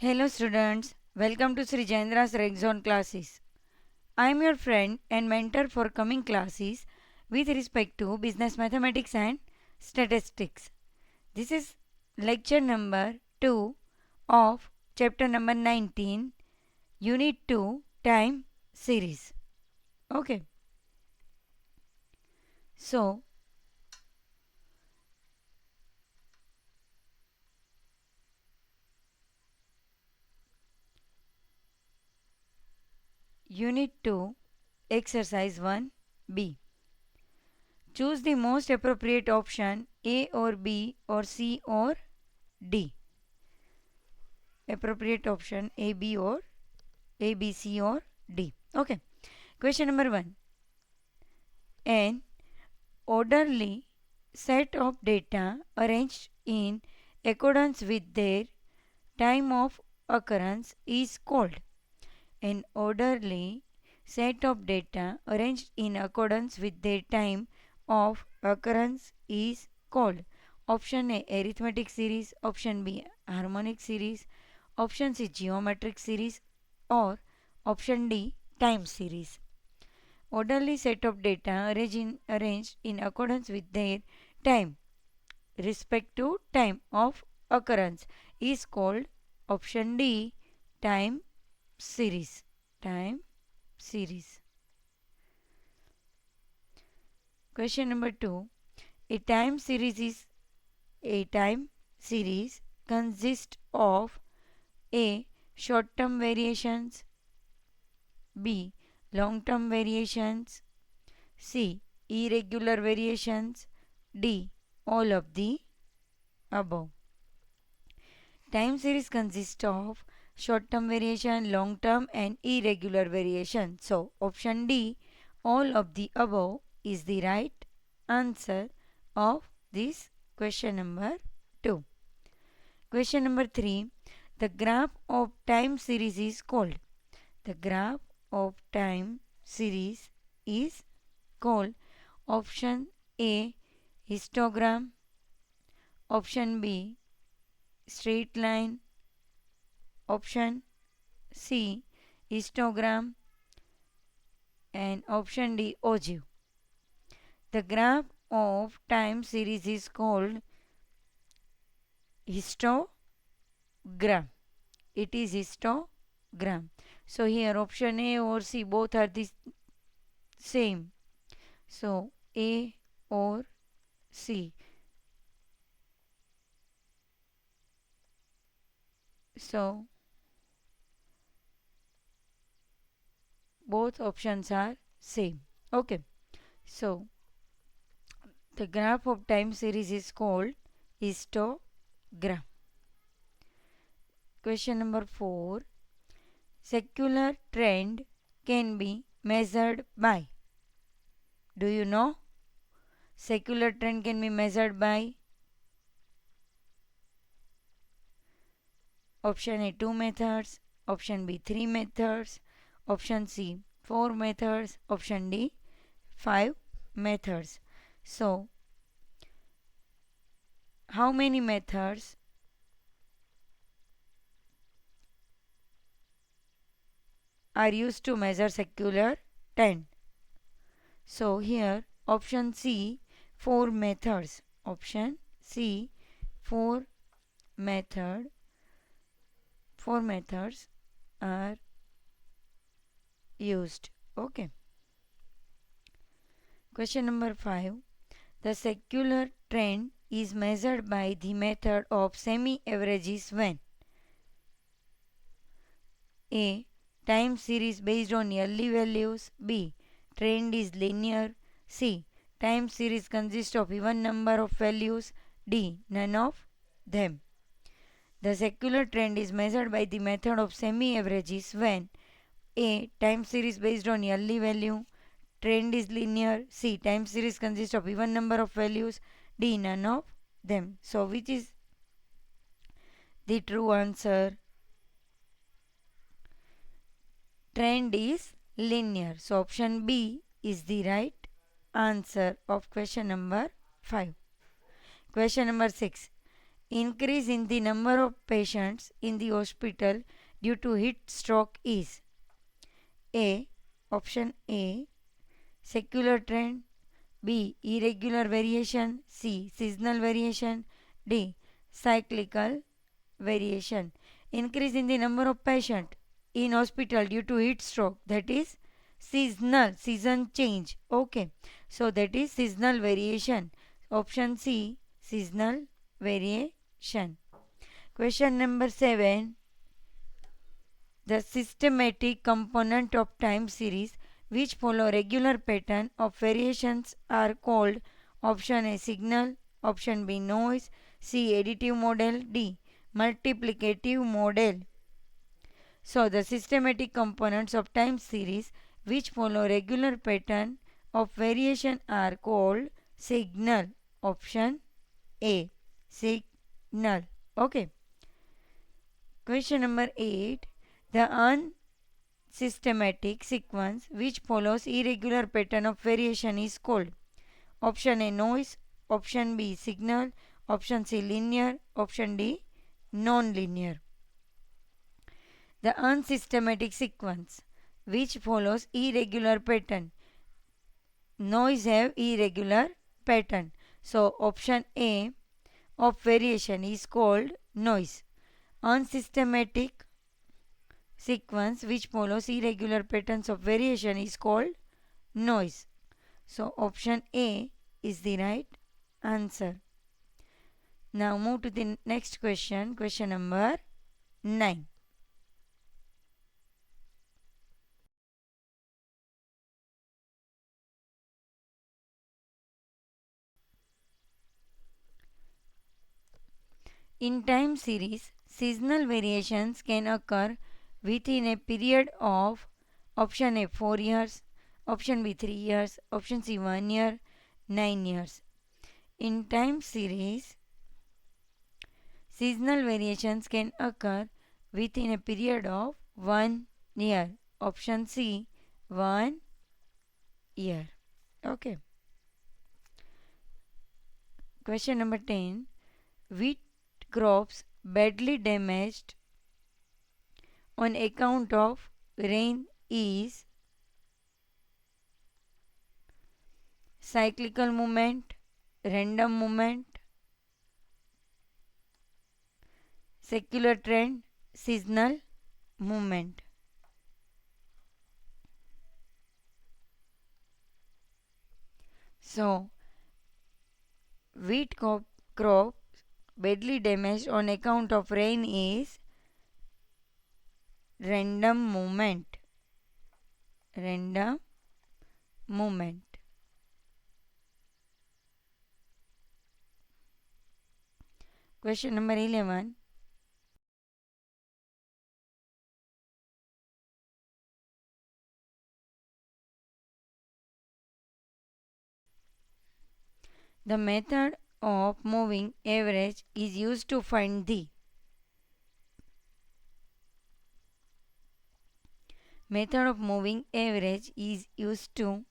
Hello students, welcome to Sri Jendra's Rexon classes. I am your friend and mentor for coming classes with respect to business mathematics and statistics. This is lecture number 2 of chapter number 19, unit 2 time series. Okay. So, unit 2 exercise 1b. Choose the most appropriate option A or B or C or D. Appropriate option A, B or A, B, C or D. Okay. Question number 1. An orderly set of data arranged in accordance with their time of occurrence is called. An orderly set of data arranged in accordance with their time of occurrence is called. Option A, arithmetic series. Option B, harmonic series. Option C, geometric series. Or option D, time series. Orderly set of data arranged in accordance with their time respect to time of occurrence is called option D, time series. Time series. Question number 2. A time series consists of A, short term variations, B, long term variations, C, irregular variations, D, all of the above. Time series consists of short term variation, long term and irregular variation. So option D, all of the above is the right answer of this question number 2. Question number 3. The graph of time series is called. The graph of time series is called option A, histogram, option B, straight line, option C, histogram, and option D, ogive. The graph of time series is called histogram. It is histogram. So here option A or C both are the same. So A or C. So both options are same. Okay. So the graph of time series is called histogram. Question number 4. Secular trend can be measured by. Do you know? Secular trend can be measured by option A 2 methods, option B 3 methods, option C 4 methods, option D 5 methods. So, how many methods are used to measure secular trend? So, here option C 4 methods. Option C 4 method. 4 methods are used. Okay. Question number 5. The secular trend is measured by the method of semi-averages when A, time series based on yearly values, B, trend is linear, C, time series consists of even number of values, D, none of them. The secular trend is measured by the method of semi-averages when A, time series based on yearly value, trend is linear, C, time series consists of even number of values, D, none of them. So which is the true answer? Trend is linear. So option B is the right answer of question number 5. Question number 6. increase in the number of patients in the hospital due to heat stroke is A. Option A, secular trend, B. Irregular variation, C. Seasonal variation, D. Cyclical variation. Increase in the number of patients in hospital due to heat stroke, that is seasonal, season change. Okay, so that is seasonal variation. Option C, seasonal variation. Question number 7. The systematic component of time series which follow regular pattern of variations are called option A signal, option B noise, C additive model, D multiplicative model. So the systematic components of time series which follow regular pattern of variation are called signal. Option A, signal. Okay. Question number 8. The unsystematic sequence which follows irregular pattern of variation is called option A noise, option B signal, option C linear, option D non-linear. The unsystematic sequence which follows irregular pattern. Noise have irregular pattern. So option A of variation is called noise. Unsystematic sequence which follows irregular patterns of variation is called noise. So option A is the right answer. Now move to the next question, question number 9. In time series, seasonal variations can occur within a period of option A 4 years, option B 3 years, option C 1 year, 9 years. In time series, seasonal variations can occur within a period of 1 year. Option C 1 year. Okay. Question number 10. Wheat crops badly damaged on account of rain is cyclical movement, random movement, secular trend, seasonal movement. So, wheat crop badly damaged on account of rain is random movement. Random movement. Question number 11. The method of moving average is used to find the method of moving average is used to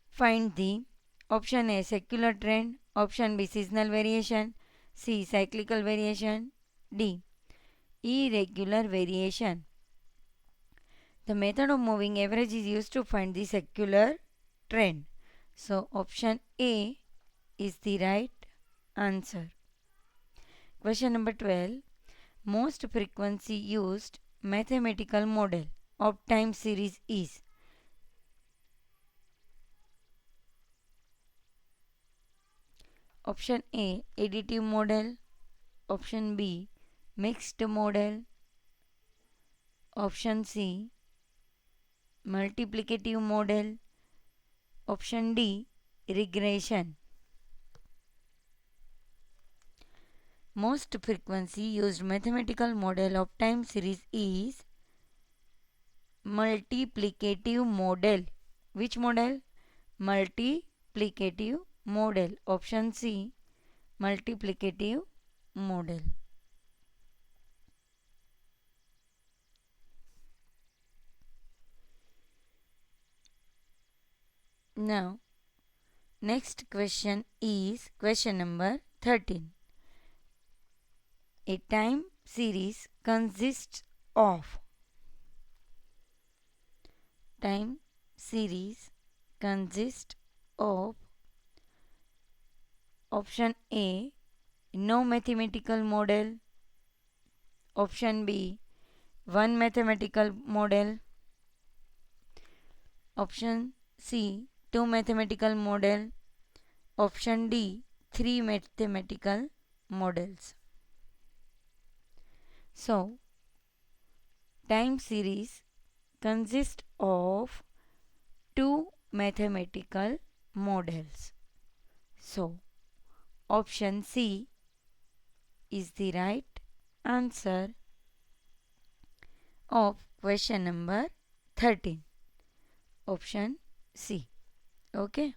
find the option A secular trend, option B seasonal variation, C cyclical variation, D irregular variation. The method of moving average is used to find the secular trend. So option A is the right answer. Question number 12. Most frequency used mathematical model of time series is option A additive model, option B mixed model, option C multiplicative model, option D regression. Most frequency used mathematical model of time series is multiplicative model. Which model? Multiplicative model. Option C multiplicative model. Now Next question is question number 13. A time series consists of time series consists of option A, no mathematical model, option B, one mathematical model, option C, two mathematical model, option D, three mathematical models. So, time series consists of two mathematical models. So, option C is the right answer of question number 13. Option C. Okay.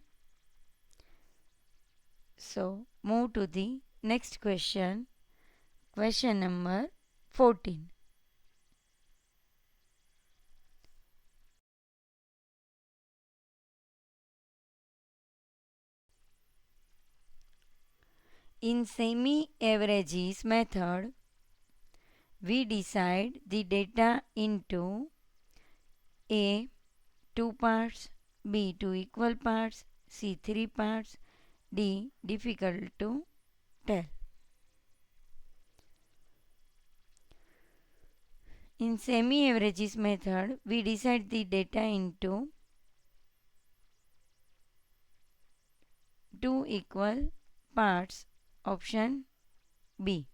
So, move to the next question. Question number 14. In semi-averages method, we decide the data into A, 2 parts, B, 2 equal parts, C, 3 parts, D, difficult to tell. In semi-averages method, we decide the data into 2 equal parts. Option B.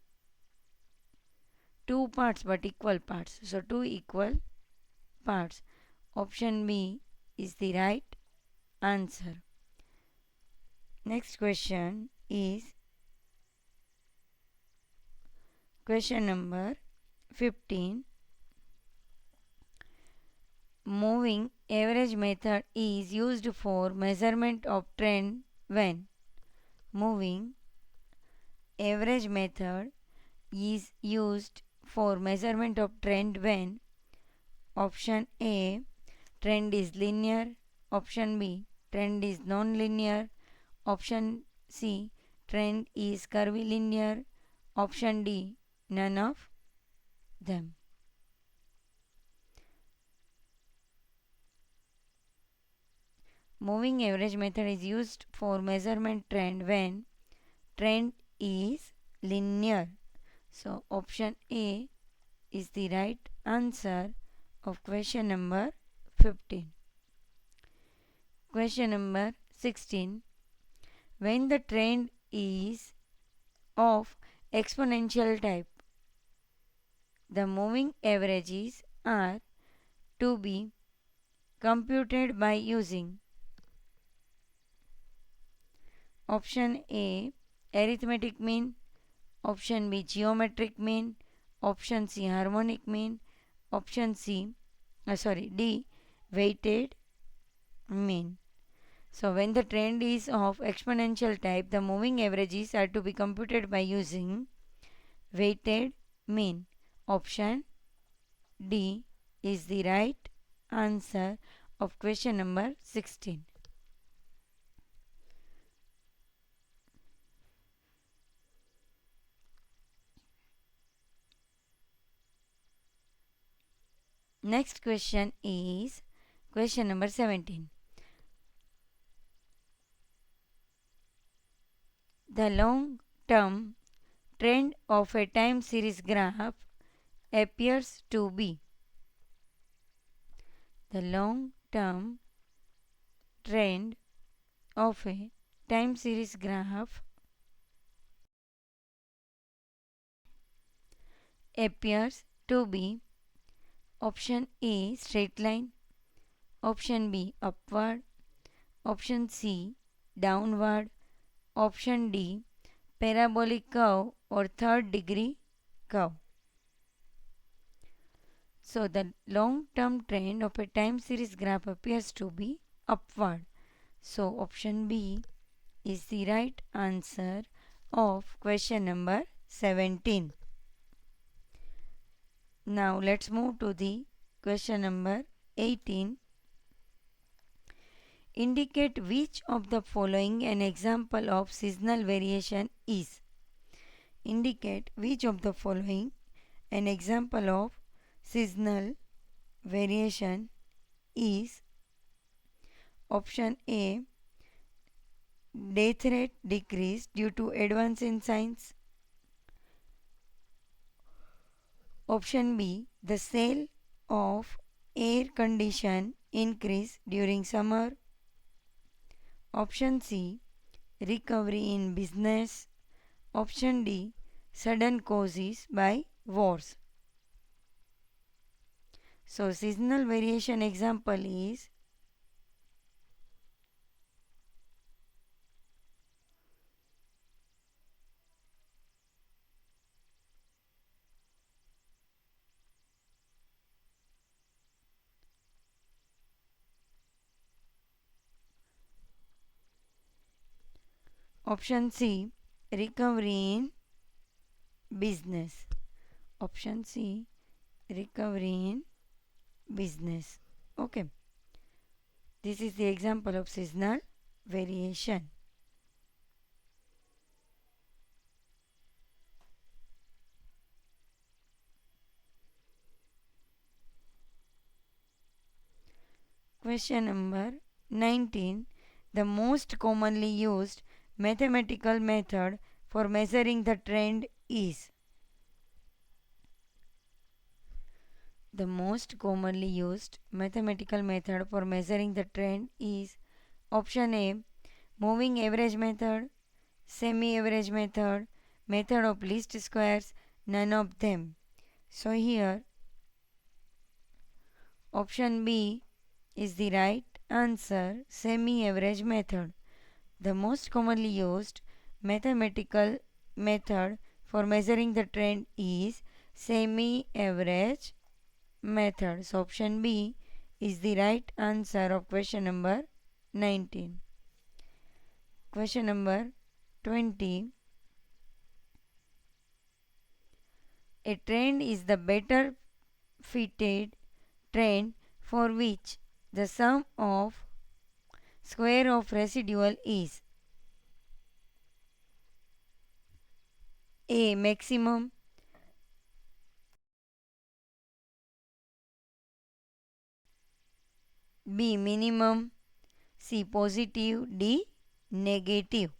2 parts but equal parts. So 2 equal parts. Option B is the right answer. Next question is question number 15. Moving average method is used for measurement of trend when moving average method is used for measurement of trend when option A, trend is linear, option B, trend is non-linear, option C, trend is curvilinear, option D, none of them. Moving average method is used for measurement trend when trend is linear. So option A is the right answer of question number 15. Question number 16. When the trend is of exponential type, the moving averages are to be computed by using option A, arithmetic mean, option B, geometric mean, option C, harmonic mean, option D, weighted mean. So when the trend is of exponential type, the moving averages are to be computed by using weighted mean. Option D is the right answer of question number 16. Next question is question number 17. The long-term trend of a time series graph appears to be the long-term trend of a time series graph appears to be option A, straight line, option B, upward, option C, downward, option D, parabolic curve or third degree curve. So the long-term trend of a time series graph appears to be upward. So option B is the right answer of question number 17. Now let's move to the question number 18. Indicate which of the following an example of seasonal variation is. Indicate which of the following an example of seasonal variation is. Option A, death rate decrease due to advance in science. Option B, the sale of air condition increase during summer. Option C, recovery in business. Option D, sudden causes by wars. So seasonal variation example is option C, recovery in business. Option C, recovery in business. Okay. This is the example of seasonal variation. Question number 19. The most commonly used mathematical method for measuring the trend is. The most commonly used mathematical method for measuring the trend is option A, moving average method, semi-average method, method of least squares, none of them. So here option B is the right answer, semi-average method. The most commonly used mathematical method for measuring the trend is semi-average method. So option B is the right answer of question number 19. Question number 20. A trend is the better fitted trend for which the sum of square of residual is A, maximum, B, minimum, C, positive, D, negative.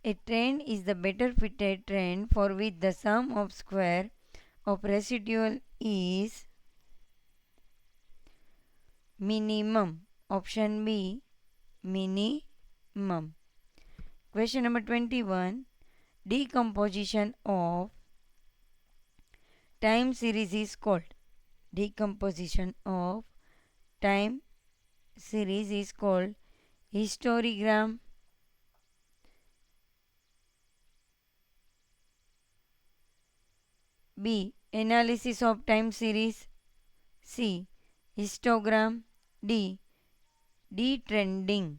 A trend is the better fitted trend for which the sum of square of residual is minimum. Option B, minimum. Question number 21. Decomposition of time series is called. Decomposition of time series is called histogram, B, analysis of time series, C, histogram, D, detrending.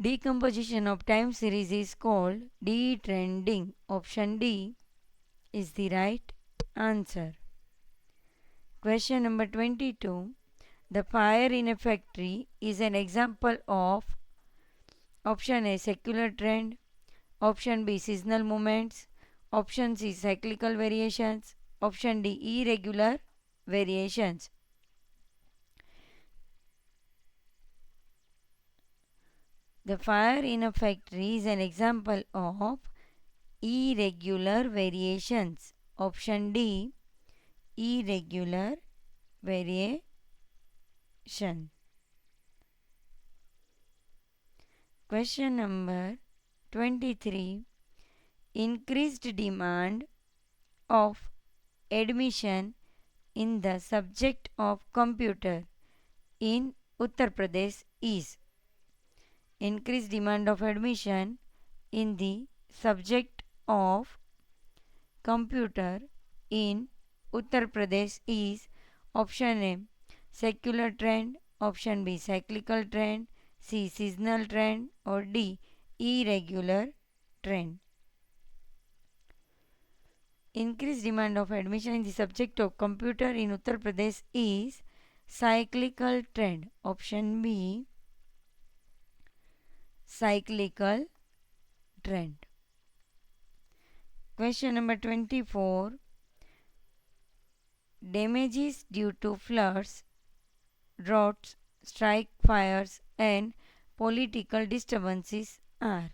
Decomposition of time series is called detrending. Option D is the right answer. Question number 22. The fire in a factory is an example of option A, secular trend, option B, seasonal movements, option C, cyclical variations, option D, irregular variations. The fire in a factory is an example of irregular variations. Option D, irregular variation. Question number 23. Increased demand of admission in the subject of computer in Uttar Pradesh is. Increased demand of admission in the subject of computer in Uttar Pradesh is option A secular trend, option B cyclical trend, C seasonal trend, or D irregular trend. Increased demand of admission in the subject of computer in Uttar Pradesh is cyclical trend. Option B cyclical trend. Question number 24. Damages due to floods, droughts, strike fires and political disturbances are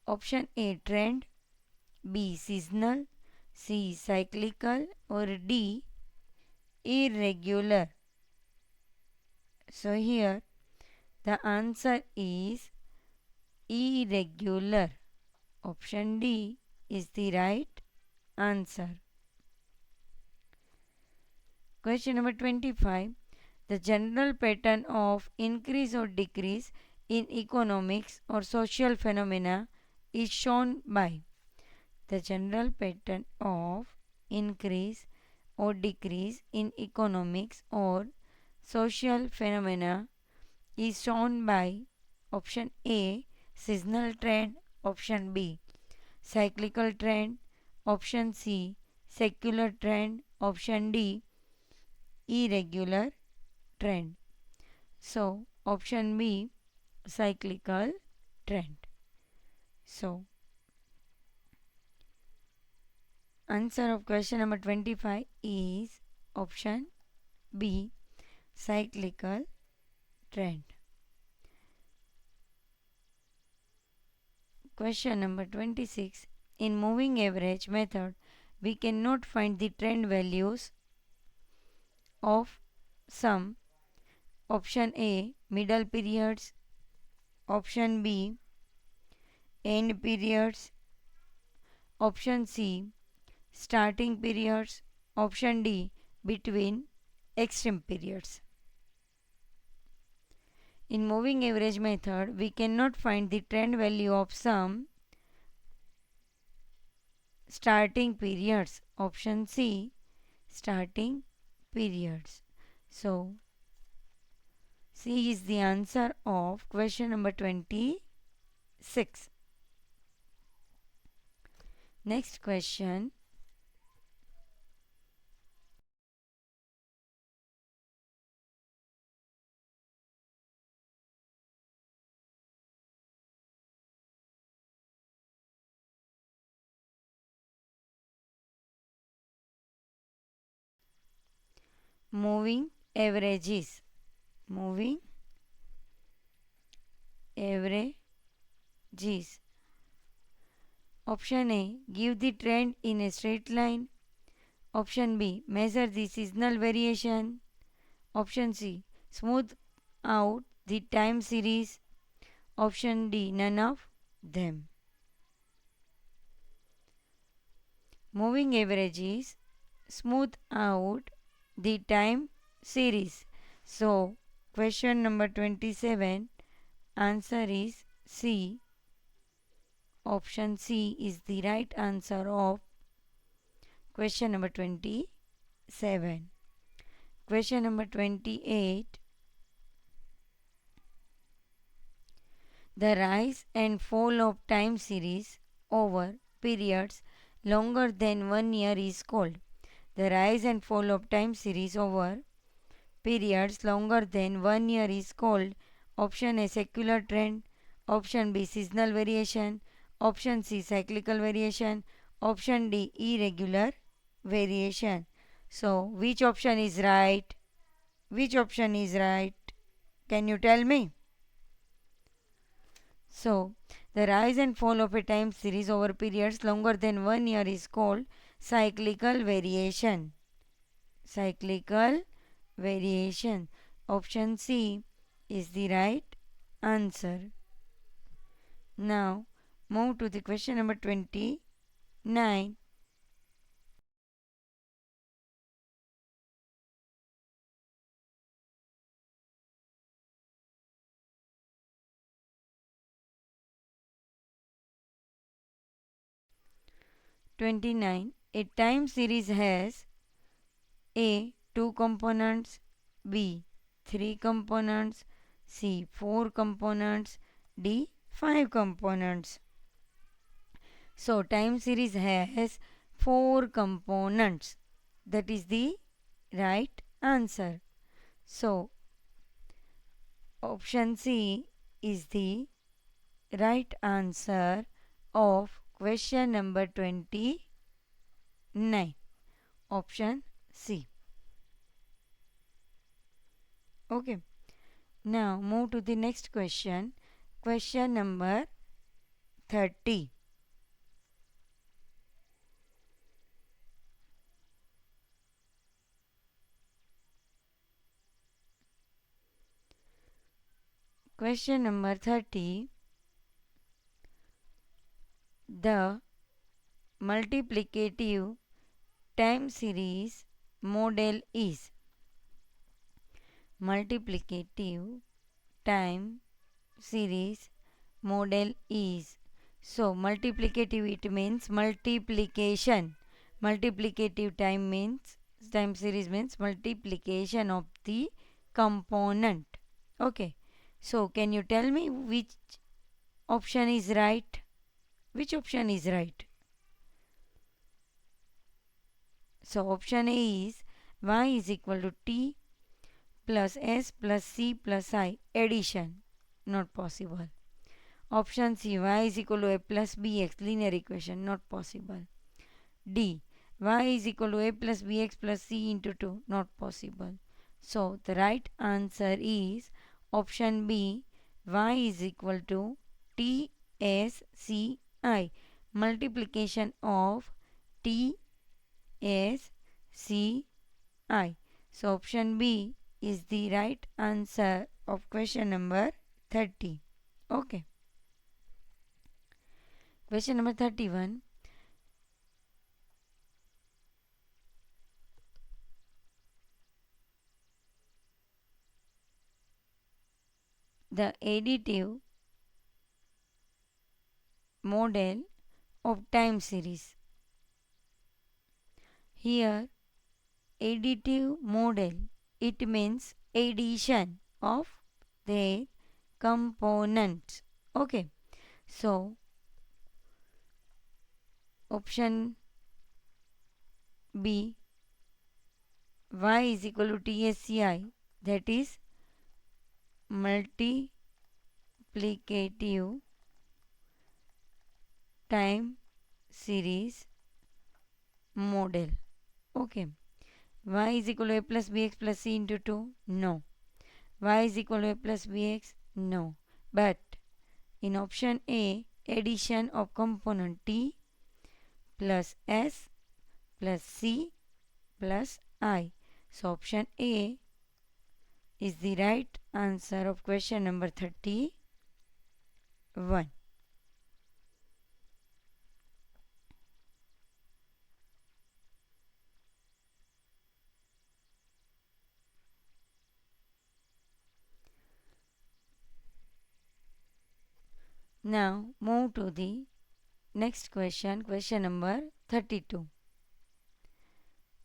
option A trend, B seasonal, C cyclical, or D irregular. So here the answer is irregular. Option D is the right answer. Question number 25. The general pattern of increase or decrease in economics or social phenomena is shown by. The general pattern of increase or decrease in economics or social phenomena is shown by option A seasonal trend, option B cyclical trend, option C secular trend, option D irregular trend. So option B cyclical trend. So answer of question number 25 is option B cyclical trend. Question number 26. In moving average method, we cannot find the trend values of some. Option A middle periods, option B end periods, option C starting periods, option D between extreme periods. In moving average method, we cannot find the trend value of some starting periods. Option C starting periods. So C is the answer of question number 26. Next question. Moving averages. Moving averages. Option A give the trend in a straight line. Option B measure the seasonal variation. Option C smooth out the time series. Option D none of them. Moving averages smooth out the time series. So question number 27 answer is C. Option C is the right answer of question number 27. Question number 28. The rise and fall of time series over periods longer than 1 year is called. The rise and fall of time series over periods longer than 1 year is called option A secular trend, option B seasonal variation, option C cyclical variation, option D irregular variation. So which option is right? Which option is right? Can you tell me? So the rise and fall of a time series over periods longer than 1 year is called cyclical variation. Cyclical variation. Option C is the right answer. Now move to the question number 29. 29. A time series has A. 2 components, B. 3 components, C. 4 components, D. 5 components. So time series has 4 components. That is the right answer. So option C is the right answer of question number 29. Option C. Okay. Now move to the next question. Question number 30. Question number 30. The multiplicative time series model is multiplicative time series model is. So multiplicative, it means multiplication. Multiplicative time series means multiplication of the component. Okay. So can you tell me which option is right? Which option is right? So option A is y is equal to t plus s plus c plus I, addition. Not possible. Option C, y is equal to a plus bx, linear equation. Not possible. D, y is equal to a plus bx plus c into 2. Not possible. So the right answer is option B, y is equal to t s c I, multiplication of t s c I. So option B is the right answer of question number 30. Okay. Question number 31. The additive model of time series. Here, additive model, it means addition of their components. Okay. So, option B, y is equal to TSCI, that is multiplicative time series model. Okay. Y is equal to a plus bx plus c into 2? No. Y is equal to a plus bx? No. But in option A, addition of component t plus s plus c plus I. So option A is the right answer of question number 31. Now move to the next question, question number 32.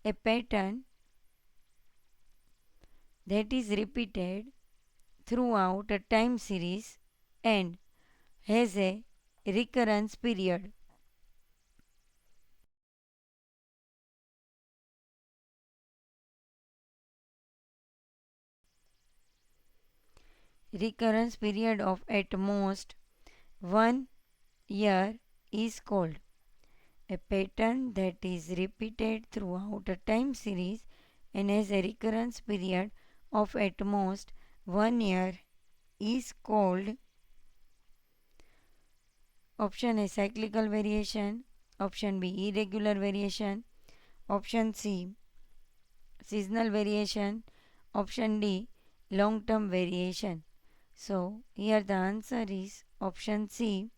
A pattern that is repeated throughout a time series and has a recurrence period. Recurrence period of at most 1 year is called. A pattern that is repeated throughout a time series and has a recurrence period of at most 1 year is called. Option A, cyclical variation. Option B, irregular variation. Option C, seasonal variation. Option D, long-term variation. So here the answer is option C,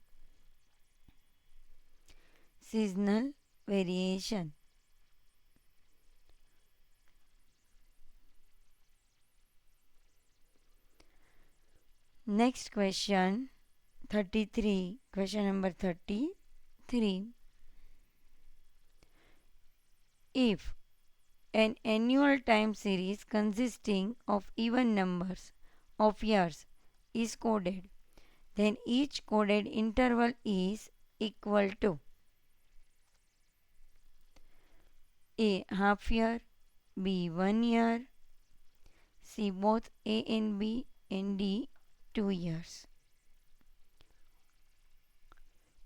seasonal variation. Next question, 33. Question number 33. If an annual time series consisting of even numbers of years is coded, then each coded interval is equal to A. Half year, B. 1 year, C. Both A and B, and D. 2 years.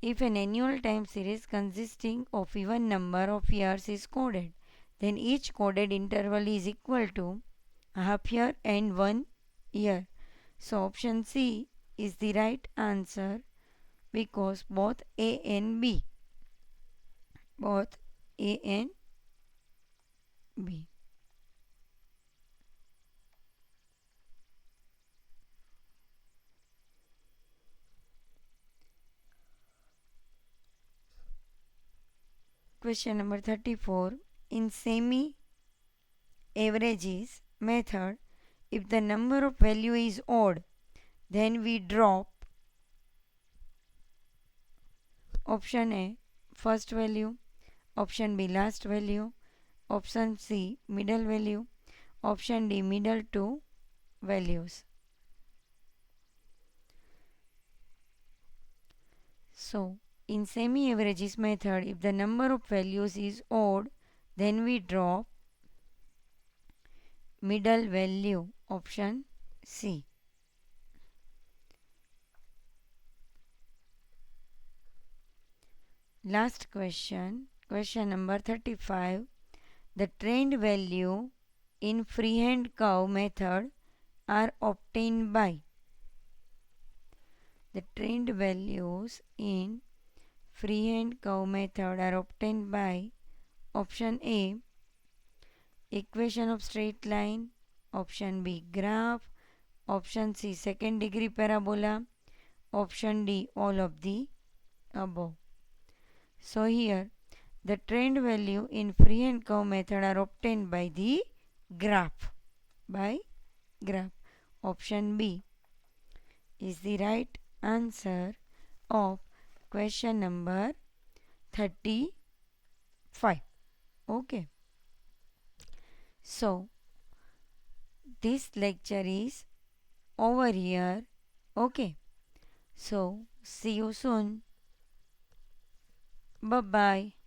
If an annual time series consisting of even number of years is coded, then each coded interval is equal to a half year and 1 year. So option C is the right answer because both A and B. Both A and B. Question number 34. In semi-averages method, if the number of value is odd, then we drop option A, first value, option B, last value, option C, middle value, option D, middle two values. So, in semi-averages method, if the number of values is odd, then we drop middle value, option C. Last question, question number 35. The trend value in freehand curve method are obtained by. The trend values in freehand curve method are obtained by option A, equation of straight line, option B, graph, option C, second degree parabola, option D, all of the above. So here the trend value in freehand curve method are obtained by the graph. Option B is the right answer of question number 35. Okay. So this lecture is over here. Okay. So see you soon. Bye bye.